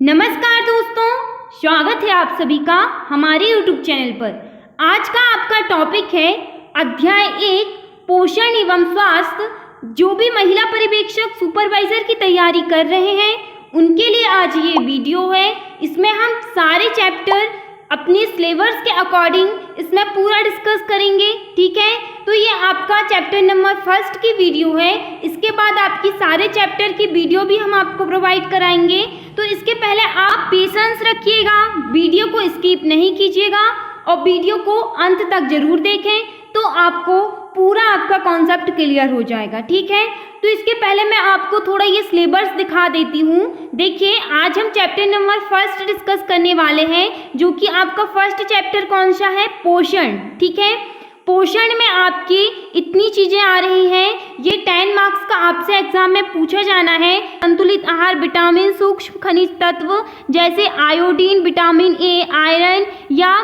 नमस्कार दोस्तों, स्वागत है आप सभी का हमारे YouTube चैनल पर। आज का आपका टॉपिक है अध्याय 1 पोषण एवं स्वास्थ्य। जो भी महिला पर्यवेक्षक सुपरवाइजर की तैयारी कर रहे हैं उनके लिए आज ये वीडियो है। इसमें हम सारे चैप्टर अपने सिलेबस के अकॉर्डिंग इसमें पूरा डिस्कस करेंगे, ठीक है। तो ये आपका चैप्टर नंबर 1 की वीडियो है। इसके बाद आपकी सारे चैप्टर की वीडियो भी हम आपको प्रोवाइड कराएंगे। तो इसके पहले आप पेशेंस रखिएगा, वीडियो को स्किप नहीं कीजिएगा और वीडियो को अंत तक जरूर देखें, तो आपको पूरा आपका कॉन्सेप्ट क्लियर हो जाएगा, ठीक है। तो इसके पहले मैं आपको थोड़ा ये सिलेबस दिखा देती हूँ। देखिए, आज हम चैप्टर नंबर 1 डिस्कस करने वाले हैं, जो कि आपका फर्स्ट चैप्टर कौन सा है, पोषण, ठीक है। पोषण में आपकी इतनी चीज़ें आ रही हैं, ये 10 मार्क्स का आपसे एग्जाम में पूछा जाना है। संतुलित आहार, विटामिन, सूक्ष्म खनिज तत्व जैसे आयोडीन, विटामिन ए, आयरन या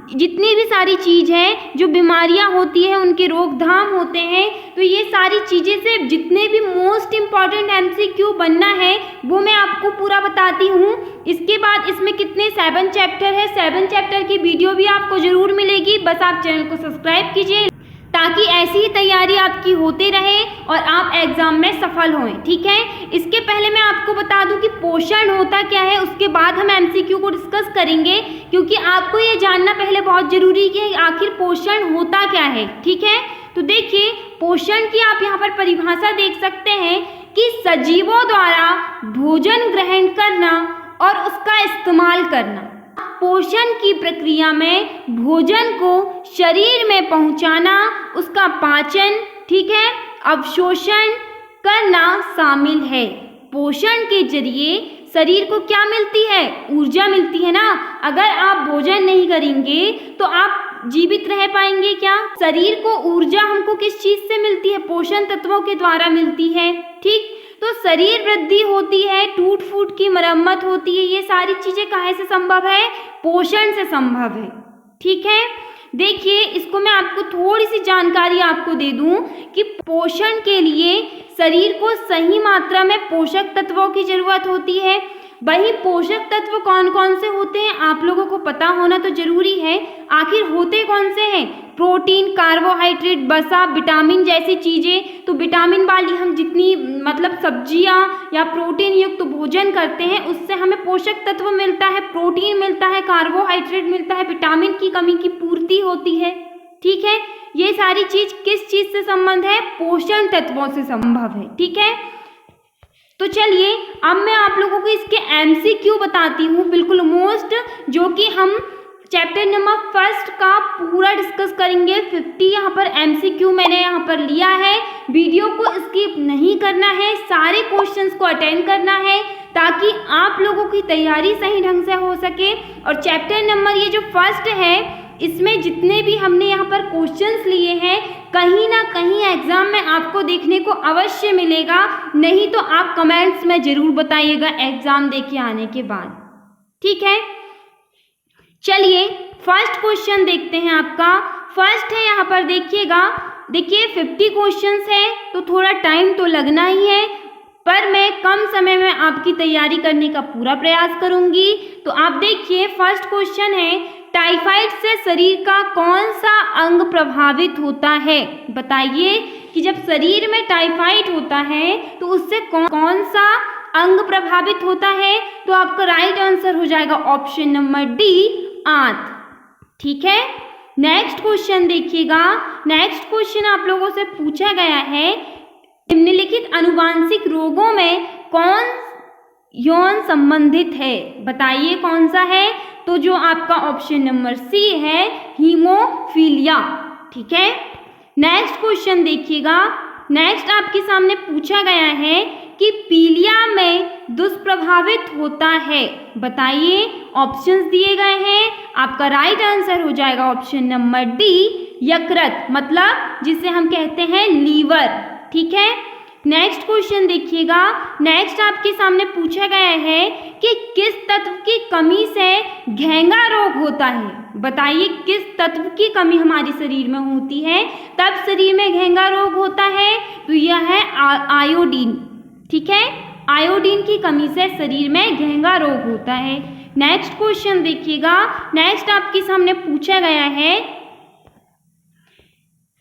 जितनी भी सारी चीज़ है, जो बीमारियां होती है उनके रोकथाम होते हैं। तो ये सारी चीज़ें से जितने भी मोस्ट इम्पॉर्टेंट MCQ बनना है वो मैं आपको पूरा बताती हूँ। इसके बाद इसमें कितने 7 चैप्टर है, 7 चैप्टर की वीडियो भी आपको ज़रूर मिलेगी। बस आप चैनल को सब्सक्राइब कीजिए ताकि ऐसी ही तैयारी आपकी होते रहे और आप एग्जाम में सफल हों, ठीक है। इसके पहले मैं आपको बता दूं कि पोषण होता क्या है, उसके बाद हम MCQ को डिस्कस करेंगे, क्योंकि आपको ये जानना पहले बहुत ज़रूरी है कि आखिर पोषण होता क्या है, ठीक है। तो देखिए, पोषण की आप यहाँ पर परिभाषा देख सकते हैं कि सजीवों द्वारा भोजन ग्रहण करना और उसका इस्तेमाल करना। पोषण की प्रक्रिया में भोजन को शरीर में पहुंचाना, उसका पाचन, ठीक है, अवशोषण करना शामिल है। पोषण के जरिए शरीर को क्या मिलती है, ऊर्जा मिलती है ना। अगर आप भोजन नहीं करेंगे तो आप जीवित रह पाएंगे क्या। शरीर को ऊर्जा हमको किस चीज़ से मिलती है, पोषण तत्वों के द्वारा मिलती है, ठीक। तो शरीर वृद्धि होती है, टूट फूट की मरम्मत होती है, ये सारी चीज़ें काहे से संभव है, पोषण से संभव है, ठीक है। देखिए, इसको मैं आपको थोड़ी सी जानकारी आपको दे दूं कि पोषण के लिए शरीर को सही मात्रा में पोषक तत्वों की जरूरत होती है। वही पोषक तत्व कौन कौन से होते हैं आप लोगों को पता होना तो जरूरी है। आखिर होते कौन से हैं, प्रोटीन, कार्बोहाइड्रेट, वसा, विटामिन जैसी चीज़ें। तो विटामिन वाली हम जितनी मतलब सब्जियां या प्रोटीन युक्त भोजन करते हैं उससे हमें पोषक तत्व मिलता है, प्रोटीन मिलता है, कार्बोहाइड्रेट मिलता है, विटामिन की कमी की पूर्ति होती है, ठीक है। ये सारी चीज़ किस चीज़ से संबंध है, पोषण तत्वों से संभव है, ठीक है। तो चलिए, अब मैं आप लोगों को इसके MCQ बताती हूँ, बिल्कुल मोस्ट, जो कि हम चैप्टर नंबर 1 का पूरा डिस्कस करेंगे। 50 यहाँ पर MCQ मैंने यहाँ पर लिया है। वीडियो को स्किप नहीं करना है, सारे क्वेश्चंस को अटेंड करना है ताकि आप लोगों की तैयारी सही ढंग से हो सके। और चैप्टर नंबर ये जो 1 है, इसमें जितने भी हमने यहाँ पर क्वेश्चंस लिए हैं, कहीं ना कहीं एग्जाम में आपको देखने को अवश्य मिलेगा। नहीं तो आप कमेंट्स में ज़रूर बताइएगा एग्जाम देके आने के बाद, ठीक है। चलिए, फर्स्ट क्वेश्चन देखते हैं। आपका फर्स्ट है यहाँ पर, देखिएगा, देखिए 50 क्वेश्चंस है तो थोड़ा टाइम तो लगना ही है, पर मैं कम समय में आपकी तैयारी करने का पूरा प्रयास करूंगी। तो आप देखिए, फर्स्ट क्वेश्चन है, टाइफाइड से शरीर का कौन सा अंग प्रभावित होता है। बताइए कि जब शरीर में टाइफाइड होता है तो उससे कौन सा अंग प्रभावित होता है। तो आपका राइट आंसर हो जाएगा ऑप्शन नंबर डी, आंत, ठीक है। नेक्स्ट क्वेश्चन देखिएगा। नेक्स्ट क्वेश्चन आप लोगों से पूछा गया है, निम्नलिखित अनुवांशिक रोगों में कौन यौन संबंधित है। बताइए कौन सा है। तो जो आपका ऑप्शन नंबर सी है, हीमोफीलिया, ठीक है। नेक्स्ट क्वेश्चन देखिएगा। नेक्स्ट आपके सामने पूछा गया है कि पीलिया में दुष्प्रभावित होता है। बताइए, ऑप्शंस दिए गए हैं। आपका राइट आंसर हो जाएगा ऑप्शन नंबर डी, यकृत, मतलब जिसे हम कहते हैं लीवर, ठीक है। नेक्स्ट क्वेश्चन देखिएगा। नेक्स्ट आपके सामने पूछा गया है कि किस तत्व की कमी से घेंगा रोग होता है। बताइए, किस तत्व की कमी हमारे शरीर में होती है तब शरीर में घेंगा रोग होता है। तो यह है आयोडीन, ठीक है। आयोडीन की कमी से शरीर में घेंघा रोग होता है। नेक्स्ट क्वेश्चन देखिएगा, नेक्स्ट आपके सामने पूछा गया है,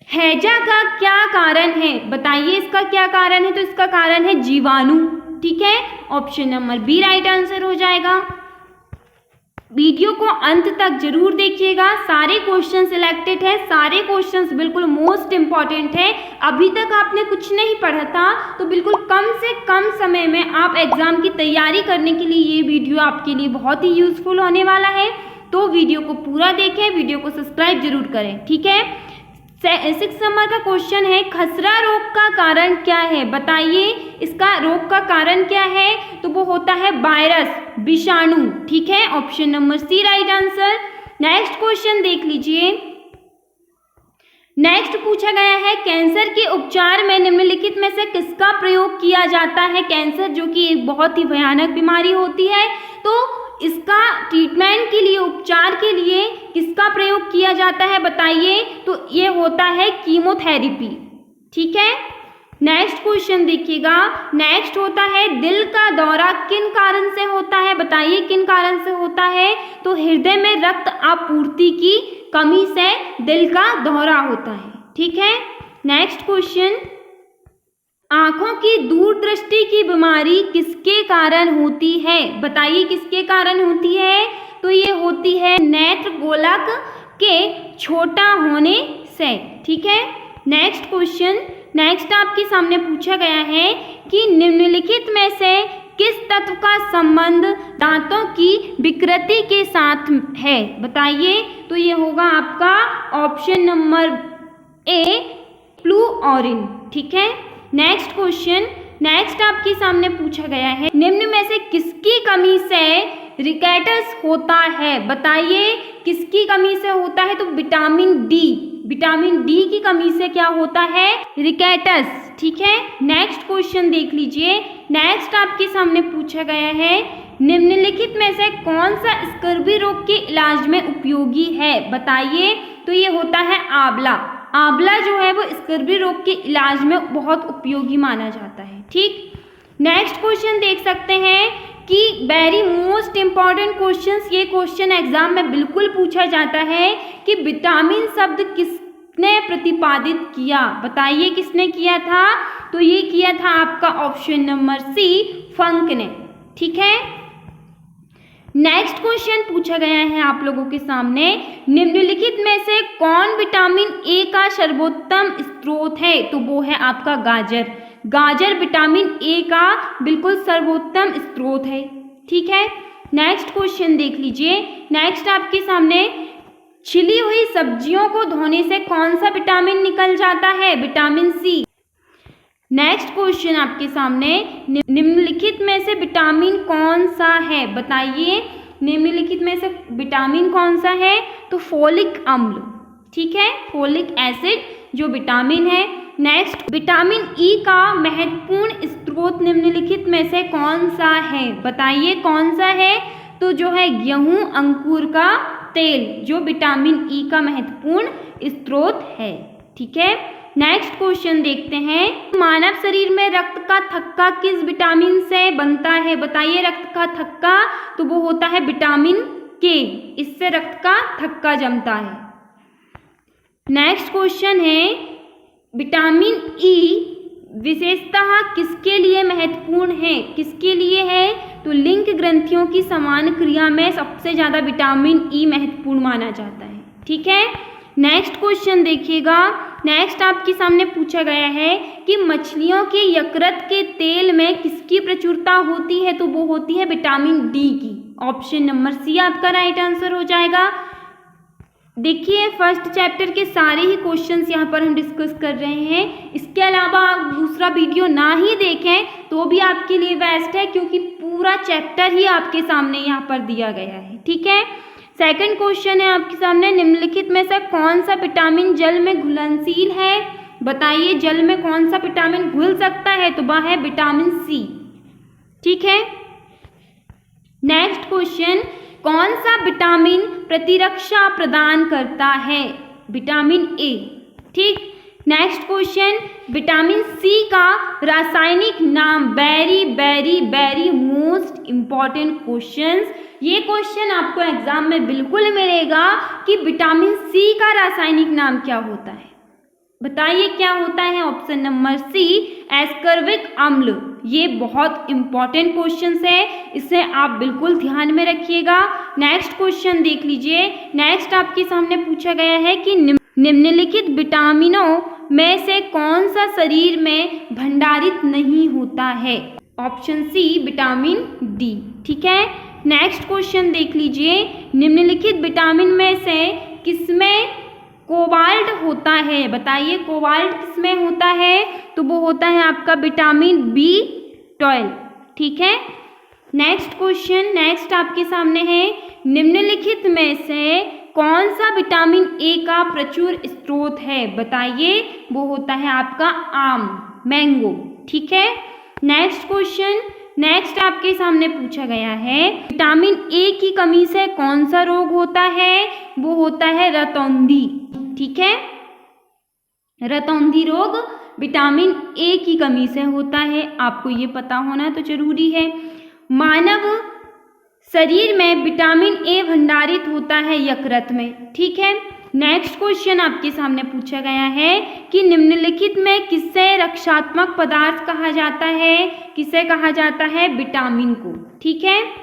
हैजा का क्या कारण है? बताइए इसका क्या कारण है? तो इसका कारण है जीवाणु। ठीक है, option number B right answer हो जाएगा। वीडियो को अंत तक जरूर देखिएगा, सारे क्वेश्चन सिलेक्टेड है, सारे क्वेश्चंस बिल्कुल मोस्ट इंपॉर्टेंट है। अभी तक आपने कुछ नहीं पढ़ा था तो बिल्कुल कम से कम समय में आप एग्जाम की तैयारी करने के लिए ये वीडियो आपके लिए बहुत ही यूजफुल होने वाला है। तो वीडियो को पूरा देखें, वीडियो को सब्सक्राइब जरूर करें। ठीक है, 6 नंबर का क्वेश्चन है, खसरा रोग का कारण क्या है? बताइए इसका रोग का कारण क्या है? तो वो होता है वायरस, विषाणु। ठीक है, option number C right answer. Next question देख लीजिए, नेक्स्ट पूछा गया है, कैंसर के उपचार में निम्नलिखित में से किसका प्रयोग किया जाता है? कैंसर जो कि एक बहुत ही भयानक बीमारी होती है, तो इसका ट्रीटमेंट के लिए, उपचार के लिए किसका प्रयोग किया जाता है? बताइए, तो ये होता है कीमोथेरेपी। ठीक है, नेक्स्ट क्वेश्चन देखिएगा, नेक्स्ट होता है, दिल का दौरा किन कारण से होता है? बताइए किन कारण से होता है? तो हृदय में रक्त आपूर्ति की कमी से दिल का दौरा होता है। ठीक है, नेक्स्ट क्वेश्चन, आंखों की दूरदृष्टि की बीमारी किसके कारण होती है? बताइए किसके कारण होती है? तो ये होती है नेत्र गोलक के छोटा होने से। ठीक है, नेक्स्ट क्वेश्चन, नेक्स्ट आपके सामने पूछा गया है कि निम्नलिखित में से किस तत्व का संबंध दांतों की विकृति के साथ है? बताइए, तो ये होगा आपका ऑप्शन नंबर ए फ्लूओरिन। ठीक है, नेक्स्ट क्वेश्चन, नेक्स्ट आपके सामने पूछा गया है, निम्न में से किसकी कमी से रिकेटस होता है? बताइए किसकी कमी से होता है? तो विटामिन डी, विटामिन डी की कमी से क्या होता है? रिकेटस। ठीक है, नेक्स्ट क्वेश्चन देख लीजिए, नेक्स्ट आपके सामने पूछा गया है, निम्नलिखित में से कौन सा स्कर्वी रोग के इलाज में उपयोगी है? बताइए, तो ये होता है आंवला। आंवला जो है वो स्कर्वी रोग के इलाज में बहुत उपयोगी माना जाता है। ठीक, नेक्स्ट क्वेश्चन देख सकते हैं कि वेरी मोस्ट इंपॉर्टेंट क्वेश्चंस, ये क्वेश्चन एग्जाम में बिल्कुल पूछा जाता है कि विटामिन शब्द किसने प्रतिपादित किया? बताइए किसने किया था? तो ये किया था आपका ऑप्शन नंबर सी फंक ने। ठीक है, नेक्स्ट क्वेश्चन पूछा गया है आप लोगों के सामने, निम्नलिखित में से कौन विटामिन ए का सर्वोत्तम स्रोत है? तो वो है आपका गाजर। गाजर विटामिन ए का बिल्कुल सर्वोत्तम स्रोत है। ठीक है, नेक्स्ट क्वेश्चन देख लीजिए, नेक्स्ट आपके सामने, छिली हुई सब्जियों को धोने से कौन सा विटामिन निकल जाता है? Vitamin C. नेक्स्ट क्वेश्चन आपके सामने, निम्नलिखित में से विटामिन कौन सा है? बताइए निम्नलिखित में से विटामिन कौन सा है? तो फोलिक अम्ल। ठीक है, फोलिक एसिड जो विटामिन है। नेक्स्ट, विटामिन ई का महत्वपूर्ण स्रोत निम्नलिखित में से कौन सा है? बताइए कौन सा है? तो जो है गेहूं अंकुर का तेल, जो विटामिन ई का महत्वपूर्ण स्रोत है। ठीक है, नेक्स्ट क्वेश्चन देखते हैं, मानव शरीर में रक्त का थक्का किस विटामिन से बनता है? बताइए रक्त का थक्का, तो वो होता है विटामिन के, इससे रक्त का थक्का जमता है। नेक्स्ट क्वेश्चन है, विटामिन ई विशेषतः किसके लिए महत्वपूर्ण है? किसके लिए है? तो लिंक ग्रंथियों की समान क्रिया में सबसे ज़्यादा विटामिन ई महत्वपूर्ण माना जाता है। ठीक है, नेक्स्ट क्वेश्चन देखिएगा, नेक्स्ट आपके सामने पूछा गया है कि मछलियों के यकृत के तेल में किसकी प्रचुरता होती है? तो वो होती है विटामिन डी की। ऑप्शन नंबर सी आपका राइट आंसर हो जाएगा। देखिए फर्स्ट चैप्टर के सारे ही क्वेश्चंस यहाँ पर हम डिस्कस कर रहे हैं। इसके अलावा आप दूसरा वीडियो ना ही देखें तो भी आपके लिए बेस्ट है, क्योंकि पूरा चैप्टर ही आपके सामने यहाँ पर दिया गया है। ठीक है, सेकंड क्वेश्चन है आपके सामने, निम्नलिखित में से कौन सा विटामिन जल में घुलनशील है? बताइए जल में कौन सा विटामिन घुल सकता है? तो वह है विटामिन सी। ठीक है, नेक्स्ट क्वेश्चन, कौन सा विटामिन प्रतिरक्षा प्रदान करता है? Vitamin A. ठीक, नेक्स्ट क्वेश्चन, विटामिन सी का रासायनिक नाम। Very very very most important questions. ये क्वेश्चन आपको एग्जाम में बिल्कुल मिलेगा कि विटामिन सी का रासायनिक नाम क्या होता है। बताइए क्या होता है। ऑप्शन नंबर सी, एस्कर्बिक अम्ल। ये बहुत इंपॉर्टेंट क्वेश्चन है, इसे आप बिल्कुल ध्यान में रखिएगा। नेक्स्ट क्वेश्चन देख लीजिए। नेक्स्ट आपके सामने पूछा गया है कि निम्नलिखित विटामिनों में से कौन सा शरीर में भंडारित नहीं होता है। Option C, vitamin D. ठीक है। नेक्स्ट क्वेश्चन देख लीजिए। निम्नलिखित विटामिन में से किसमें कोबाल्ट होता है। बताइए कोबाल्ट किसमें होता है, तो वो होता है आपका विटामिन B12। ठीक है। नेक्स्ट क्वेश्चन, नेक्स्ट आपके सामने है, निम्नलिखित में से कौन सा विटामिन ए का प्रचुर स्रोत है। बताइए वो होता है आपका आम, मैंगो। ठीक है। नेक्स्ट क्वेश्चन, नेक्स्ट आपके सामने पूछा गया है, विटामिन ए की कमी से कौन सा रोग होता है। वो होता है रतौंधी। ठीक है। रतौंधी रोग विटामिन ए की कमी से होता है, आपको ये पता होना तो जरूरी है। मानव शरीर में विटामिन ए भंडारित होता है यकृत में। ठीक है। नेक्स्ट क्वेश्चन आपके सामने पूछा गया है कि निम्नलिखित में किसे रक्षात्मक पदार्थ कहा जाता है। किसे कहा जाता है, विटामिन को। ठीक है।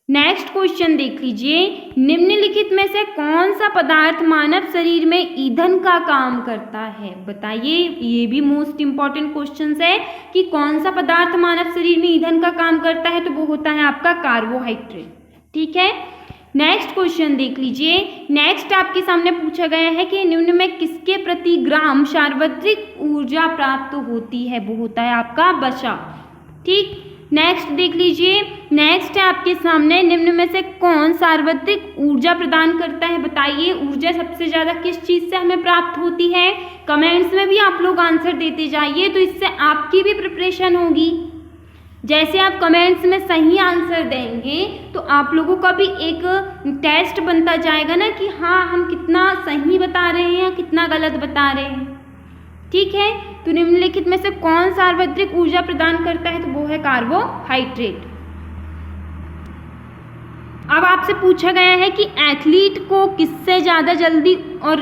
नेक्स्ट क्वेश्चन देख लीजिए। निम्नलिखित में से कौन सा पदार्थ मानव शरीर में ईंधन का काम करता है। बताइए, ये भी मोस्ट इंपॉर्टेंट क्वेश्चन है कि कौन सा पदार्थ मानव शरीर में ईंधन का काम करता है, तो वो होता है आपका कार्बोहाइड्रेट। ठीक है। नेक्स्ट क्वेश्चन देख लीजिए। नेक्स्ट आपके सामने पूछा गया है कि निम्न में किसके प्रति ग्राम सार्वत्रिक ऊर्जा प्राप्त होती है। वो होता है आपका वसा। ठीक। नेक्स्ट देख लीजिए। नेक्स्ट है आपके सामने, निम्न में से कौन सार्वत्रिक ऊर्जा प्रदान करता है। बताइए ऊर्जा सबसे ज़्यादा किस चीज़ से हमें प्राप्त होती है। कमेंट्स में भी आप लोग आंसर देते जाइए, तो इससे आपकी भी प्रिपरेशन होगी। जैसे आप कमेंट्स में सही आंसर देंगे तो आप लोगों का भी एक टेस्ट बनता जाएगा ना कि हाँ हम कितना सही बता रहे हैं या कितना गलत बता रहे हैं। ठीक है। तो निम्नलिखित में से कौन सार्वत्रिक ऊर्जा प्रदान करता है, तो वो है कार्बोहाइड्रेट। अब आपसे पूछा गया है कि एथलीट को किससे ज़्यादा जल्दी और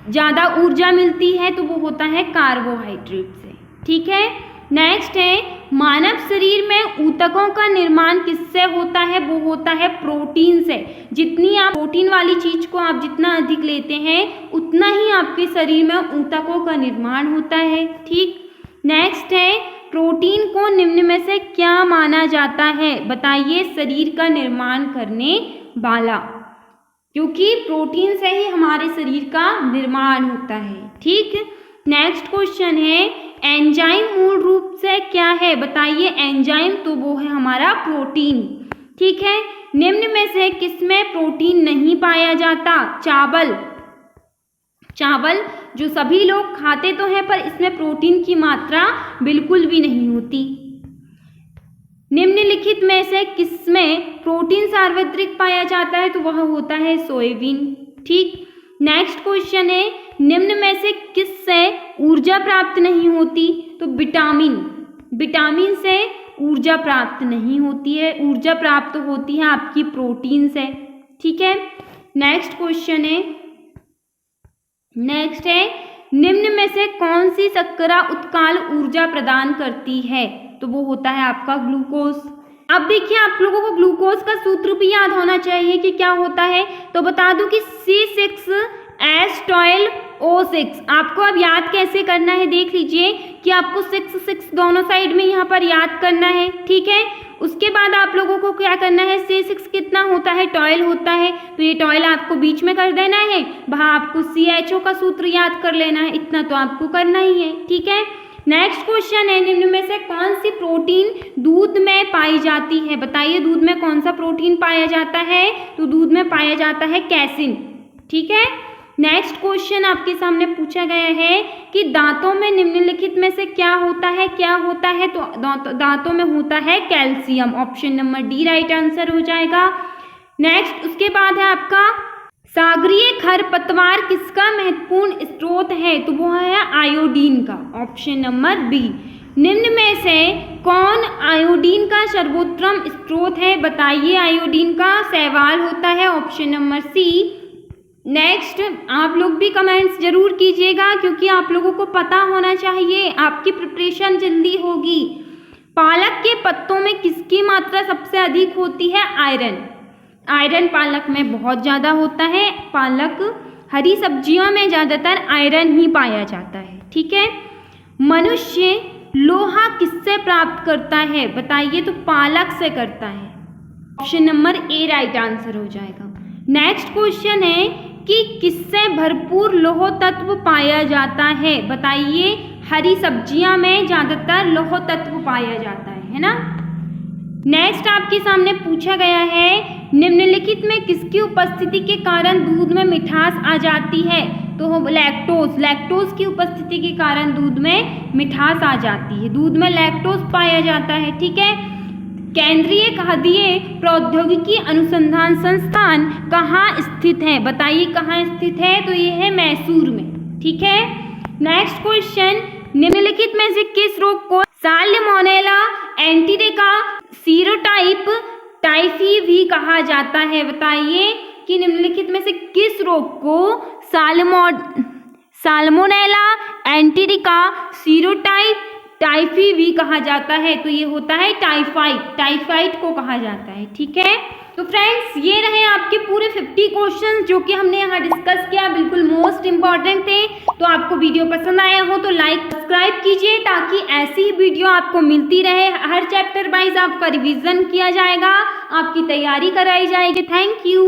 ज़्यादा ऊर्जा मिलती है, तो वो होता है कार्बोहाइड्रेट से। ठीक है। नेक्स्ट है, मानव शरीर में ऊतकों का निर्माण किससे होता है। वो होता है प्रोटीन से। जितनी आप प्रोटीन वाली चीज़ को आप जितना अधिक लेते हैं उतना ही आपके शरीर में ऊतकों का निर्माण होता है। ठीक। नेक्स्ट है, प्रोटीन को निम्न में से क्या माना जाता है। बताइए शरीर का निर्माण करने वाला, क्योंकि प्रोटीन से ही हमारे शरीर का निर्माण होता है। ठीक। नेक्स्ट क्वेश्चन है, एंजाइम मूल रूप से क्या है। बताइए एंजाइम, तो वो है हमारा प्रोटीन। ठीक है। निम्न में से किसमें प्रोटीन नहीं पाया जाता। चावल। चावल जो सभी लोग खाते तो हैं, पर इसमें प्रोटीन की मात्रा बिल्कुल भी नहीं होती। निम्नलिखित में से किसमें प्रोटीन सार्वत्रिक पाया जाता है, तो वह होता है सोयाबीन। ठीक। नेक्स्ट क्वेश्चन है, निम्न में से किससे ऊर्जा प्राप्त नहीं होती, तो विटामिन। विटामिन से ऊर्जा प्राप्त नहीं होती है, ऊर्जा प्राप्त होती है आपकी प्रोटीन से। ठीक है। नेक्स्ट क्वेश्चन है, नेक्स्ट है, निम्न में से कौन सी शर्करा उत्काल ऊर्जा प्रदान करती है, तो वो होता है आपका ग्लूकोज। अब देखिए आप लोगों को ग्लूकोज का सूत्र भी याद होना चाहिए कि क्या होता है, तो बता दूं कि C6H12O6। आपको अब याद कैसे करना है, देख लीजिए कि आपको 6 दोनों साइड में यहाँ पर याद करना है। ठीक है। उसके बाद आप लोगों को क्या करना है, C6 कितना होता है, 12 होता है, तो ये 12 आपको बीच में कर देना है। वहाँ आपको CHO का सूत्र याद कर लेना है, इतना तो आपको करना ही है। ठीक है। नेक्स्ट क्वेश्चन है, निम्न में से कौन सी प्रोटीन दूध में पाई जाती है। बताइए दूध में कौन सा प्रोटीन पाया जाता है, तो दूध में पाया जाता है कैसिन। ठीक है। नेक्स्ट क्वेश्चन आपके सामने पूछा गया है कि दांतों में निम्नलिखित में से क्या होता है, क्या होता है, तो दांतों में होता है calcium. Option number D right answer हो जाएगा। नेक्स्ट उसके बाद है आपका सागरीय खरपतवार किसका महत्वपूर्ण स्रोत है? तो वो है आयोडीन का, ऑप्शन नंबर बी। निम्न में से कौन आयोडीन का सर्वोत्तम स्रोत है? बताइए आयोडीन का। शैवाल होता है, ऑप्शन नंबर सी। नेक्स्ट, आप लोग भी कमेंट्स जरूर कीजिएगा क्योंकि आप लोगों को पता होना चाहिए, आपकी प्रिपरेशन जल्दी होगी। पालक के पत्तों में किसकी मात्रा सबसे अधिक होती है? आयरन। आयरन पालक में बहुत ज़्यादा होता है। पालक हरी सब्जियों में ज़्यादातर आयरन ही पाया जाता है, ठीक है। मनुष्य लोहा किससे प्राप्त करता है? बताइए। तो पालक से करता है, option number A right answer हो जाएगा। नेक्स्ट क्वेश्चन है कि किससे भरपूर लौह तत्व पाया जाता है? बताइए। हरी सब्जियां में ज़्यादातर लौह तत्व पाया जाता है ना। नेक्स्ट आपके सामने पूछा गया है, निम्नलिखित में किसकी उपस्थिति के कारण दूध में मिठास आ जाती है? तो लैक्टोज। लैक्टोज की उपस्थिति के कारण दूध में मिठास आ जाती है। दूध में लैक्टोज पाया जाता है, ठीक है। केंद्रीय खाद्य प्रौद्योगिकी अनुसंधान संस्थान कहाँ स्थित है? बताइए कहाँ स्थित है? तो ये है मैसूर में, ठीक है। नेक्स्ट क्वेश्चन, निम्नलिखित में से किस रोग को साल्मोनेला एंटेरिका सीरोटाइप टाइफी भी कहा जाता है? बताइए कि निम्नलिखित में से किस रोग को साल्मोनेला एंटेरिका सीरोटाइप टाइफी भी कहा जाता है? तो ये होता है टाइफाइड। टाइफाइड को कहा जाता है, ठीक है। तो फ्रेंड्स, ये रहे आपके पूरे 50 क्वेश्चंस जो कि हमने यहाँ डिस्कस किया, बिल्कुल मोस्ट इंपॉर्टेंट थे। तो आपको वीडियो पसंद आया हो तो लाइक सब्सक्राइब कीजिए ताकि ऐसी ही वीडियो आपको मिलती रहे। हर चैप्टर वाइज आपका रिवीजन किया जाएगा, आपकी तैयारी कराई जाएगी। Thank you.